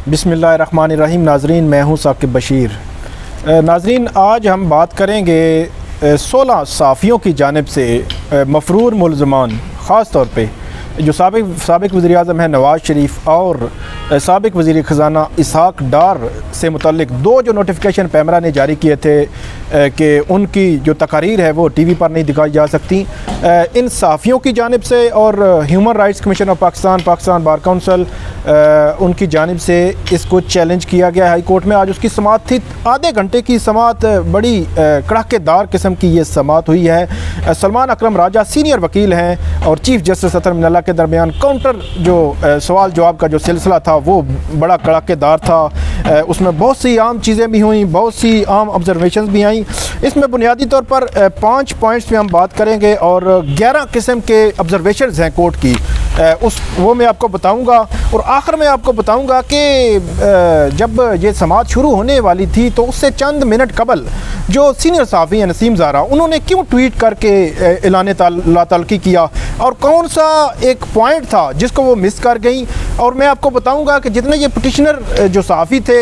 बिस्मिल्लाहिर्रहमानिर्रहीम। नाजरीन, मैं हूँ साकिब बशीर। नाजरीन, आज हम बात करेंगे 16 सहाफ़ियों की जानिब से मफरूर मुलज़मान, ख़ास तौर पे जो साबिक़ वज़ीर आज़म है नवाज़ शरीफ और साबिक़ वज़ीर ख़ज़ाना इसहाक़ डार से मुतल्लिक़ दो जो नोटिफिकेशन पैमरा ने जारी किए थे कि उनकी जो तकारीर है वो टीवी पर नहीं दिखाई जा सकती। इन सहाफ़ियों की जानिब से और human rights commission of Pakistan bar council उनकी जानिब से इसको चैलेंज किया गया हाई कोर्ट में। आज उसकी समाअत थी, आधे घंटे की समाअत, बड़ी कड़ाकेदार किस्म की ये समाअत हुई है। सलमान अकरम राजा सीनियर वकील हैं और चीफ़ जस्टिस अतर मिनल्ला के दरमियान काउंटर जो सवाल जवाब का जो सिलसिला था वो बड़ा कड़ाकेदार था। उसमें बहुत सी आम चीज़ें भी हुई, बहुत सी आम ऑब्जर्वेशंस भी आई। इसमें बुनियादी तौर पर 5 पॉइंट्स पे हम बात करेंगे और 11 किस्म के ऑब्जर्वेशंस हैं कोर्ट की, वो मैं आपको बताऊंगा। और आखिर में आपको बताऊंगा कि जब ये समाअत शुरू होने वाली थी तो उससे चंद मिनट कबल जो सीनियर सहाफ़ी हैं नसीम ज़ारा, उन्होंने क्यों ट्वीट करके ऐलान लातल्की किया और कौन सा एक पॉइंट था जिसको वो मिस कर गई। और मैं आपको बताऊंगा कि जितने ये पिटिशनर जो सहाफ़ी थे,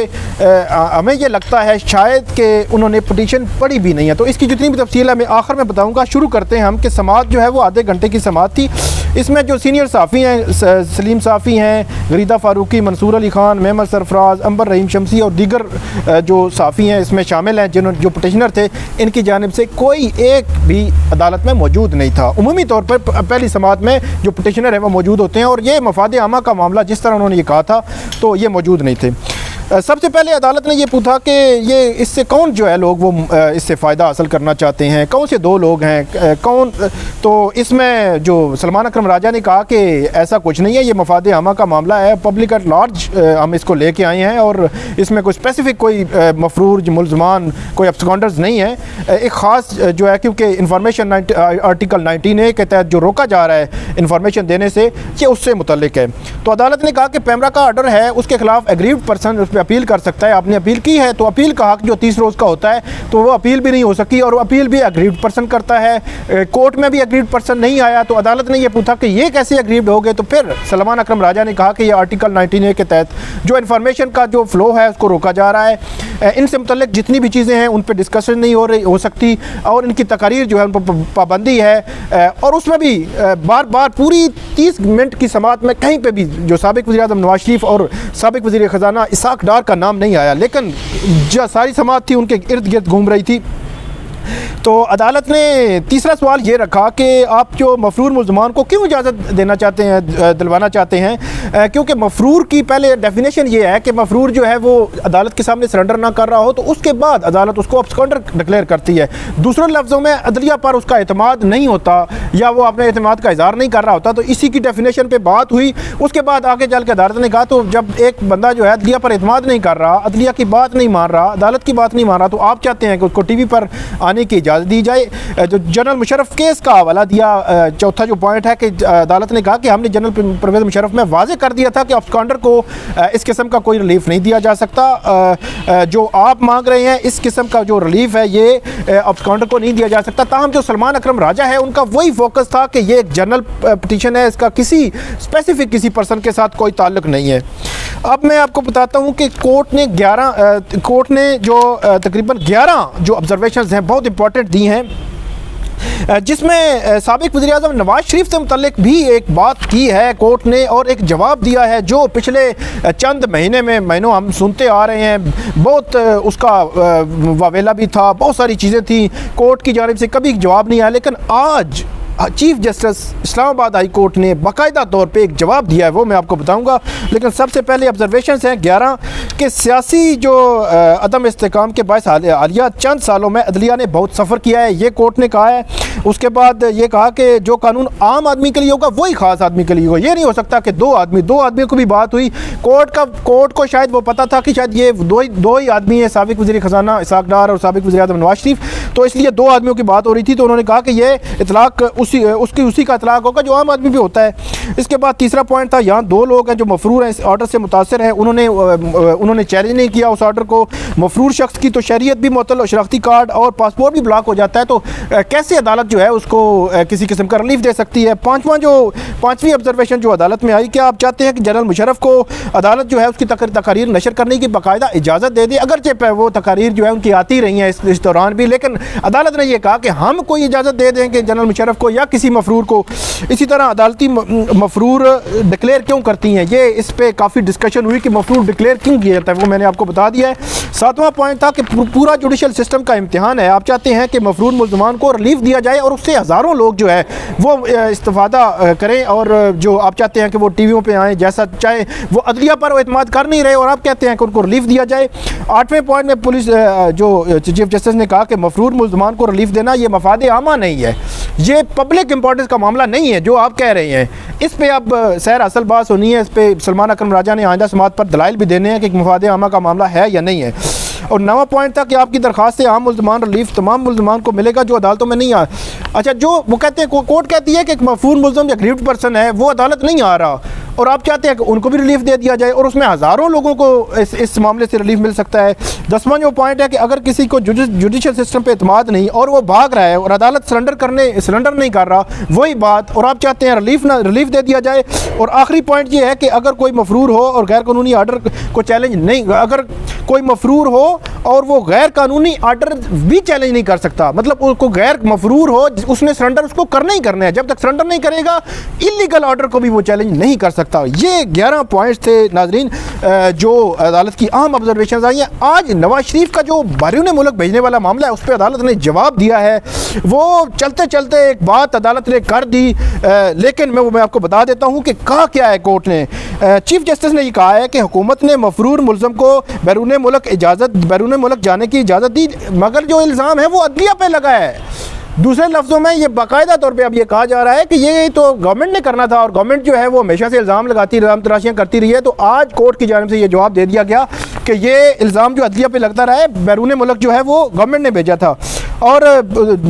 हमें ये लगता है शायद कि उन्होंने पिटिशन पढ़ी भी नहीं है। तो इसकी जितनी भी तफसील है मैं आखिर में बताऊंगा। शुरू करते हैं हम कि समाअत जो है वो आधे घंटे की समाअत थी। इसमें जो सीनियर सहाफ़ी हैं, सलीम साफ़ी हैं, गरीदा फ़ारूकी, मंसूर अली ख़ान, मेहमद सरफराज, अंबर रहीम शमसी और दीगर जो सहाफ़ी हैं इसमें शामिल हैं, जो पिटिशनर थे, इनकी जानिब से कोई एक भी अदालत में मौजूद नहीं था। उमूमी तौर पर पहली समाअत में जो पिटिशनर हैं वो मौजूद होते हैं और ये मफाद आमा का मामला जिस तरह उन्होंने ये कहा था तो ये मौजूद नहीं थे। सबसे पहले अदालत ने ये पूछा कि ये इससे कौन जो है लोग वो इससे फ़ायदा हासिल करना चाहते हैं, कौन से दो लोग हैं, कौन। तो इसमें जो सलमान अकरम राजा ने कहा कि ऐसा कुछ नहीं है, ये मफाद आमा का मामला है, पब्लिक एट लार्ज हम इसको लेके आए हैं और इसमें कोई स्पेसिफिक कोई मफरूर मुलज़मान, कोई एब्सकॉन्डर्स नहीं है। एक ख़ास जो है, क्योंकि इंफॉर्मेशन आर्टिकल 19A के तहत जो रोका जा रहा है इंफॉर्मेशन देने से, ये उससे मुतल्लिक है। तो अदालत ने कहा कि पैमरा का ऑर्डर है, उसके खिलाफ एग्रीव्ड पर्सन उस पर अपील कर सकता है। आपने अपील की है तो अपील का हक जो 30 रोज़ का होता है तो वो अपील भी नहीं हो सकी और अपील भी एग्रीव्ड पर्सन करता है। कोर्ट में भी एग्रीव्ड पर्सन नहीं आया तो अदालत ने ये पूछा कि ये कैसे एग्रीव्ड हो गए। तो फिर सलमान अकरम राजा ने कहा कि ये आर्टिकल 19A के तहत जो इन्फॉर्मेशन का जो फ़्लो है उसको रोका जा रहा है। इनसे मुतल्लिक जितनी भी चीज़ें हैं उन पर डिस्कशन नहीं हो सकती और इनकी तकारीर जो है उन पर पाबंदी है। और उसमें भी बार बार पूरी 30 मिनट की समाअत में कहीं पर भी जो साबिक़ वज़ीर आज़म नवाज़ शरीफ और साबिक़ वज़ीर ख़ज़ाना इसहाक़ डार का नाम नहीं आया, लेकिन जो सारी समाअत थी उनके इर्द गिर्द घूम रही थी। तो अदालत ने तीसरा सवाल ये रखा कि आप जो मफरूर मुलज़मान को क्यों इजाज़त देना चाहते हैं, दिलवाना चाहते हैं, क्योंकि मफरूर की पहले डेफिनेशन ये है कि मफरूर जो है वो अदालत के सामने सरेंडर ना कर रहा हो तो उसके बाद अदालत उसको अब्सकॉन्डर डिक्लेयर करती है। दूसरे लफ्ज़ों में अदलिया पर उसका एतमाद नहीं होता या वो अपने एतमाद का इज़हार नहीं कर रहा होता। तो इसी की डेफिनेशन पर बात हुई। उसके बाद आगे चल के अदालत ने कहा तो जब एक बंदा जो है अदलिया पर एतमाद नहीं कर रहा, अदलिया की बात नहीं मान रहा, अदालत की बात नहीं मान रहा, तो आप चाहते हैं कि उसको टीवी पर आने की इजाज़त दी जाए। जो जनरल मुशर्रफ केस का हवाला दिया, चौथा जो पॉइंट है कि अदालत ने कहा कि हमने जनरल परवेज़ मुशर्रफ में वाज़े कर दिया था कि अब्सकॉन्डर को इस किस्म का कोई रिलीफ नहीं दिया जा सकता। जो आप मांग रहे हैं इस किस्म का जो रिलीफ है ये अब्सकॉन्डर को नहीं दिया जा सकता। ताहम जो सलमान अकरम राजा है उनका वही फोकस था कि ये एक जनरल पिटीशन है, इसका किसी स्पेसिफिक किसी पर्सन के साथ कोई ताल्लुक नहीं है। अब मैं आपको बताता हूँ कि कोर्ट ने जो तकरीबन 11 जो ऑब्जर्वेशंस हैं बहुत इंपॉर्टेंट दी हैं, जिसमें साबिक़ वज़ीर आज़म नवाज़ शरीफ से मुतल्लिक भी एक बात की है कोर्ट ने और एक जवाब दिया है जो पिछले चंद महीनों हम सुनते आ रहे हैं। बहुत उसका वावेला भी था, बहुत सारी चीज़ें थी, कोर्ट की जानिब से कभी जवाब नहीं आया। लेकिन आज chief justice Islamabad high court ने बाकायदा तौर पे एक जवाब दिया है, वो मैं आपको बताऊंगा। लेकिन सबसे पहले ऑब्जर्वेशंस हैं 11 के सियासी जो अदम इस्तेकाम के बायस हालिया चंद सालों में अदलिया ने बहुत सफ़र किया है, ये कोर्ट ने कहा है। उसके बाद ये कहा कि जो कानून आम आदमी के लिए होगा वही ख़ास आदमी के लिए होगा। ये नहीं हो सकता कि दो आदमियों को भी बात हुई। कोर्ट को शायद वो पता था कि शायद ये दो ही आदमी है, साबिक़ वज़ीर ख़ज़ाना इसहाक़ डार और साबिक़ वज़ीर आज़म नवाज़ शरीफ, तो इसलिए 2 आदमियों की बात हो रही थी। तो उन्होंने कहा कि ये इतलाक़ उसी का इतलाक़ होगा जो आम आदमी भी होता है। इसके बाद तीसरा पॉइंट था, यहाँ 2 लोग हैं जो मफरूर हैं, इस ऑर्डर से मुतासर हैं, उन्होंने उन्होंने चैलेंज नहीं किया उस ऑर्डर को, मफरूर शख्स की तो शरीयत भी मुअत्तल, शनाख्ती कार्ड और पासपोर्ट भी ब्लॉक हो जाता है, तो कैसे अदालत जो है उसको किसी किस्म का रिलीफ दे सकती है। पाँचवीं ऑब्जर्वेशन जो अदालत में आई, क्या आप चाहते हैं कि जनरल मुशर्रफ को अदालत जो है उसकी तकारीर नशर करने की बाकायदा इजाज़त दे दी, अगरचे वो तकारीर जो है उनकी आती रही हैं इस दौरान भी, लेकिन अदालत ने यह कहा कि हम कोई इजाज़त दे दें कि जनरल मुशर्रफ को या किसी मफरूर को इसी तरह अदालती मफरूर डिक्लेयर क्यों करती हैं। ये इस पर काफ़ी डिस्कशन हुई कि मफरूर डिक्लेयर क्यों किया जाता है, वो मैंने आपको बता दिया है। 7वां पॉइंट था कि पूरा जुडिशल सिस्टम का इम्तिहान है, आप चाहते हैं कि मफरूर मुल्ज़मान को रिलीफ दिया जाए और उससे हज़ारों लोग जो है वो इस्तिफ़ादा करें, और जो आप चाहते हैं कि वो टीवियों पे आएँ जैसा चाहे, वो अदलिया पर एतमाद कर नहीं रहे और आप कहते हैं कि उनको रिलीफ दिया जाए। 8वें पॉइंट में पुलिस जो चीफ जस्टिस ने कहा कि मफरूर मुल्ज़मान को रिलीफ देना ये मफाद आमा नहीं है, ये पब्लिक इंपॉर्टेंस का मामला नहीं है जो आप कह रहे हैं। इस पे अब सैर असल बात होनी है, इस पे सलमान अकरम राजा ने आइंदा समात पर दलाइल भी देने हैं कि मफाद आमा का मामला है या नहीं है। और 9वां पॉइंट था कि आपकी दरख्वास्त से आम मुल्ज़मान रिलीफ तमाम मुल्ज़मान को मिलेगा जो अदालतों में नहीं आ। अच्छा, जो वो कहते हैं कोर्ट कहती है कि एक मफरूर मुल्ज़म या ग्रीव्ड पर्सन है वो अदालत नहीं आ रहा और आप चाहते हैं कि उनको भी रिलीफ दे दिया जाए और उसमें हज़ारों लोगों को इस मामले से रिलीफ मिल सकता है। 10वां जो पॉइंट है कि अगर किसी को जुडिशल सिस्टम पे एतमाद नहीं और वो भाग रहा है और अदालत सरेंडर नहीं कर रहा, वही बात, और आप चाहते हैं रिलीफ दे दिया जाए। और आखिरी पॉइंट ये है कि अगर कोई मफरूर हो और गैर कानूनी आर्डर को चैलेंज नहीं, अगर कोई मफरूर हो और वो गैर कानूनी आर्डर भी चैलेंज नहीं कर सकता, मतलब उसको गैर मफरूर हो, उसने सरेंडर उसको करना ही करना है, जब तक सरेंडर नहीं करेगा इलीगल ऑर्डर को भी वो चैलेंज नहीं कर सकता। ये 11 पॉइंट्स थे नाजरीन जो अदालत की अहम ऑब्जर्वेशन आई हैं। आज नवाज शरीफ का जो बैरून मुल्क भेजने वाला मामला है उस पर अदालत ने जवाब दिया है, वो चलते चलते एक बात अदालत ने कर दी, लेकिन मैं आपको बता देता हूँ कि कहा क्या है कोर्ट ने। चीफ जस्टिस ने ये कहा है कि हुकूमत ने मफरूर मुल्ज़म को बैरून मुल्क जाने की इजाज़त दी, मगर जो इल्ज़ाम है वो अदलिया पे लगा है। दूसरे लफ्ज़ों में ये बाकायदा तौर पे अब ये कहा जा रहा है कि ये तो गवर्नमेंट ने करना था और गवर्नमेंट जो है वो हमेशा से इल्ज़ाम लगाती, इल्ज़ाम तराशियाँ करती रही है। तो आज कोर्ट की जानिब से ये जवाब दे दिया गया कि ये इल्ज़ाम जो अदलिया पे लगता रहा है, बैरून मुल्क जो है वो गवर्नमेंट ने भेजा था। और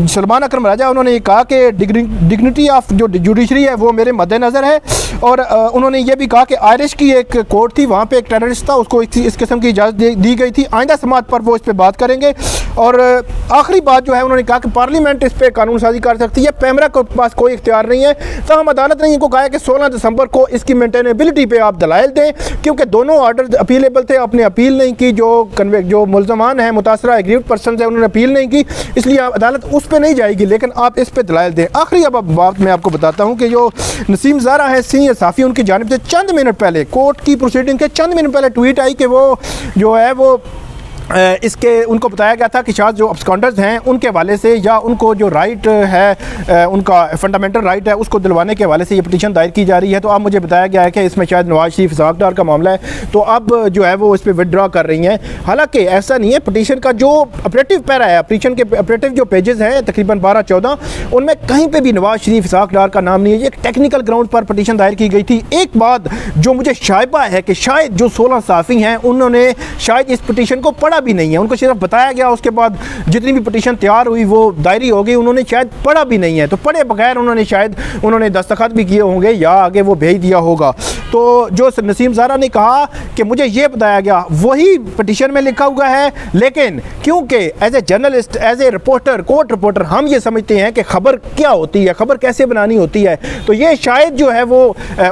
सलमान अकरम राजा उन्होंने ये कहा कि डिग्निटी ऑफ जो जुडिशरी है वो मेरे मद्देनज़र है, और उन्होंने ये भी कहा कि आयरिश की एक कोर्ट थी, वहाँ पे एक टेररिस्ट था, उसको इस किस्म की इजाज़त दी गई थी, आइंदा समात पर वो इस पर बात करेंगे। और आखिरी बात जो है उन्होंने कहा कि पार्लियामेंट इस पर कानून साजी कर सकती है, पैमरा के पास कोई इख्तियार नहीं है। तो हम अदालत ने इनको कहा कि 16 दिसंबर को इसकी मेंटेनेबिलिटी पे आप दलाइल दें, क्योंकि दोनों ऑर्डर अपीलेबल थे, आपने अपील नहीं की, जो मुल्ज़मान हैं मुतासरा एग्रीव्ड पर्सन है उन्होंने अपील नहीं की, इसलिए अदालत उस पर नहीं जाएगी, लेकिन आप इस पर दलाइल दें। आखिरी अब बात मैं आपको बताता हूँ कि जो नसीम ज़ारा है सीनियर साफ़ी, उनकी जानिब से चंद मिनट पहले कोर्ट की प्रोसीडिंग के चंद मिनट पहले ट्वीट आई कि वो जो है वो इसके उनको बताया गया था कि शायद जो अब्सकॉन्डर्स हैं उनके हवाले से या उनको जो राइट है उनका फंडामेंटल राइट है उसको दिलवाने के हवाले से ये पटिशन दायर की जा रही है। तो अब मुझे बताया गया है कि इसमें शायद नवाज शरीफ इसहाक डार का मामला है, तो अब जो है वो इस पर विदड्रॉ कर रही हैं। हालांकि ऐसा नहीं है, पटिशन का जो ऑपरेटिव पैरा है, पटिशन के ऑपरेटिव जो पेजेस हैं तकरीबन 12-14, उनमें कहीं पर भी नवाज शरीफ इसहाक डार का नाम नहीं है। ये एक टेक्निकल ग्राउंड पर पटिशन दायर की गई थी। एक बात जो मुझे शायबा है कि शायद जो 16 साफ़ी हैं उन्होंने शायद इस पटिशन को पढ़ा भी नहीं है, उनको सिर्फ बताया गया, उसके बाद जितनी भी पटिशन तैयार हुई वो दायरी हो गई, उन्होंने शायद पढ़ा भी नहीं है। तो पढ़े बगैर उन्होंने दस्तखत भी किए होंगे या आगे वो भेज दिया होगा। तो जो नसीम ज़ारा ने कहा कि मुझे ये बताया गया वही पटिशन में लिखा हुआ है, लेकिन क्योंकि as a journalist, as a reporter, court reporter, हम ये समझते हैं कि खबर क्या होती है, खबर कैसे बनानी होती है, तो ये शायद जो है वो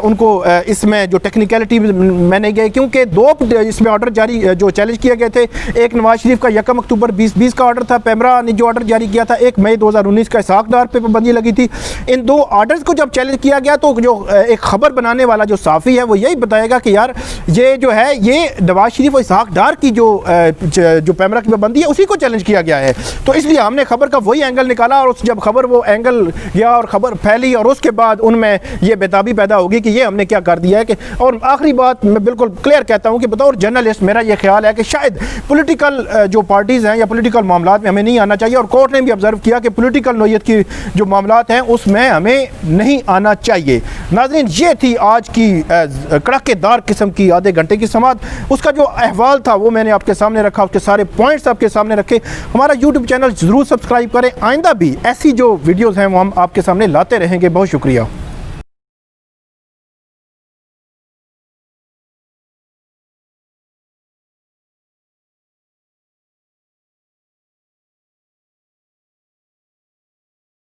उनको इसमें जो टेक्निकलिटी मैंने गए, क्योंकि 2 इसमें ऑर्डर जारी जो चैलेंज किए गए थे, एक नवाज शरीफ का 1 अक्टूबर 2020 का ऑर्डर था, पैमरा ने जो ऑर्डर जारी किया था, 1 मई 2019 का इसहाक डार पे पाबंदी लगी थी। इन 2 ऑर्डर्स को जब चैलेंज किया गया तो जो एक खबर बनाने वाला जो साफ़ी है वो यही बताएगा कि यार ये जो है ये नवाज शरीफ और इसहाक डार की जो पैमरा की पाबंदी है उसी को चैलेंज किया गया है। तो इसलिए हमने खबर का वही एंगल निकाला, और जब खबर वो एंगल गया और खबर फैली और उसके बाद उनमें ये बेताबी पैदा होगी कि ये हमने क्या कर दिया है कि। और आखिरी बात मैं बिल्कुल क्लियर कहता हूँ कि बतौर जर्नलिस्ट मेरा ये ख्याल है कि शायद पॉलिटिकल जो पार्टीज़ हैं या पॉलिटिकल मामलात में हमें नहीं आना चाहिए, और कोर्ट ने भी ऑब्जर्व किया कि पॉलिटिकल नोयत की जो मामलात हैं उसमें हमें नहीं आना चाहिए। नाज़रीन, ये थी आज की कड़केदार किस्म की आधे घंटे की समात। उसका जो अहवाल था वो मैंने आपके सामने रखा, उसके सारे पॉइंट्स आपके सामने रखे। हमारा यूट्यूब चैनल ज़रूर सब्सक्राइब करें, आइंदा भी ऐसी जो वीडियोज़ हैं वो हम आपके सामने लाते रहेंगे। बहुत शुक्रिया।